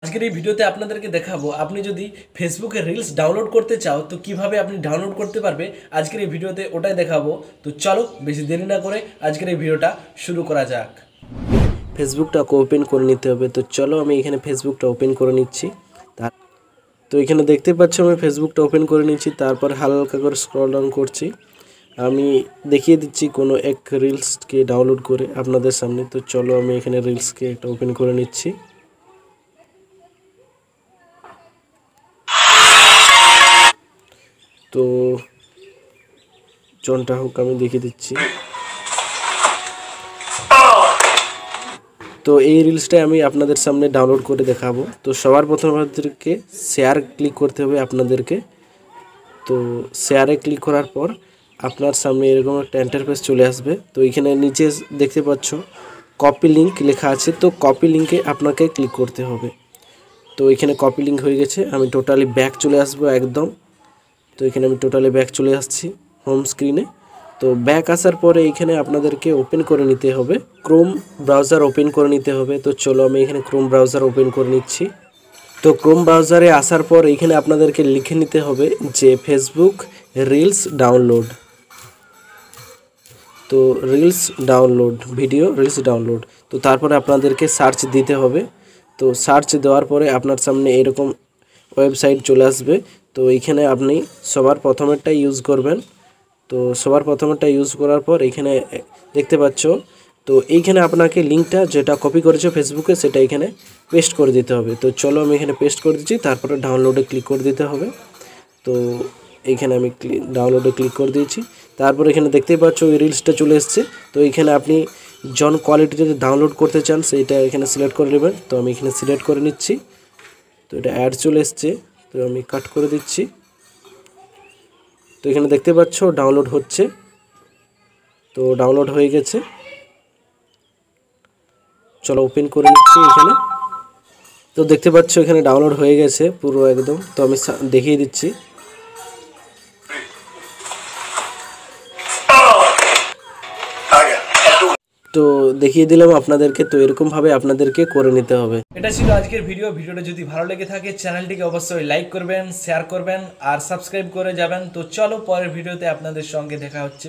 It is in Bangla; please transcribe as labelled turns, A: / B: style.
A: আজকের এই ভিডিওতে আপনাদেরকে দেখাবো আপনি যদি ফেসবুকে রিলস ডাউনলোড করতে চাও তো কিভাবে আপনি ডাউনলোড করতে পারবে। আজকের এই ভিডিওতে ওটাই দেখাবো। তো চলো বেশি দেরি না করে আজকের এই ভিডিওটা শুরু করা যাক। ফেসবুকটা ওপেন করে নিতে হবে। তো চলো আমি এখানে ফেসবুকটা ওপেন করে নিচ্ছি। তো এখানে দেখতে পাচ্ছ আমি ফেসবুকটা ওপেন করে নিচ্ছি, তারপর হালকা করে স্ক্রল ডাউন করছি। আমি দেখিয়ে দিচ্ছি কোনো এক রিলসকে ডাউনলোড করে আপনাদের সামনে। তো চলো আমি এখানে রিলসকে একটা ওপেন করে নিচ্ছি। তো জনটা হোক আমি দেখিয়ে দিচ্ছি। তো এই রিলসটাই আমি আপনাদের সামনে ডাউনলোড করে দেখাবো। তো সবার প্রথমে আপনাদেরকে শেয়ার ক্লিক করতে হবে আপনাদেরকে। তো শেয়ারে ক্লিক করার পর আপনার সামনে এরকম একটা ইন্টারফেস চলে আসবে। তো এখানে নিচে দেখতে পাচ্ছ কপি লিঙ্ক লেখা আছে। তো কপি লিঙ্কে আপনাকে ক্লিক করতে হবে। তো এখানে কপি লিঙ্ক হয়ে গেছে। আমি টোটালি ব্যাক চলে আসবো একদম। তো এখানে আমি টোটালি ব্যাক চলে আসছি হোম স্ক্রিনে। তো ব্যাক আসার পরে এখানে আপনাদেরকে ওপেন করে নিতে হবে, ক্রোম ব্রাউজার ওপেন করে নিতে হবে। তো চলো আমি এখানে ক্রোম ব্রাউজার ওপেন করে নিচ্ছি। তো ক্রোম ব্রাউজারে আসার পর এখানে আপনাদেরকে লিখে নিতে হবে যে ফেসবুক রিলস ডাউনলোড। তো reels download, video reels download. তো তারপরে আপনাদেরকে সার্চ দিতে হবে। তো সার্চ দেওয়ার পরে আপনার সামনে এরকম ওয়েবসাইট চলে আসবে। তো এইখানে আপনি সবার প্রথমেরটা ইউজ করবেন। তো সবার প্রথমেরটা ইউজ করার পর এখানে দেখতে পাচ্ছ, তো এইখানে আপনাকে লিঙ্কটা যেটা কপি করেছো ফেসবুকে সেটা এখানে পেস্ট করে দিতে হবে। তো চলো আমি এখানে পেস্ট করে দিচ্ছি, তারপরে ডাউনলোডে ক্লিক করে দিতে হবে। তো এইখানে আমি ডাউনলোডে ক্লিক করে দিয়েছি। তারপর এখানে দেখতেই পাচ্ছ ওই রিলসটা চলে এসছে। তো এইখানে আপনি জন কোয়ালিটিতে ডাউনলোড করতে চান সেইটা এখানে সিলেক্ট করে নেবেন। তো আমি এখানে সিলেক্ট করে নিচ্ছি। তো এটা অ্যাড চলে এসছে, তো আমি কাট করে দিচ্ছি। তো এখানে দেখতে পাচ্ছ ডাউনলোড হচ্ছে। তো ডাউনলোড হয়ে গেছে। চলো ওপেন করে নিচ্ছি এখানে। তো দেখতে পাচ্ছ এখানে ডাউনলোড হয়ে গেছে পুরো একদম। তো আমি দেখিয়ে দিচ্ছি। তো দেখিয়ে দিলাম আপনাদেরকে। তো এরকমভাবে আপনাদেরকে করে নিতে হবে। এটা ছিল আজকের ভিডিওটা যদি ভালো লেগে থাকে চ্যানেলটিকে অবশ্যই লাইক করবেন, শেয়ার করবেন আর সাবস্ক্রাইব করে যাবেন। তো চলো পরের ভিডিওতে আপনাদের সঙ্গে দেখা হচ্ছে।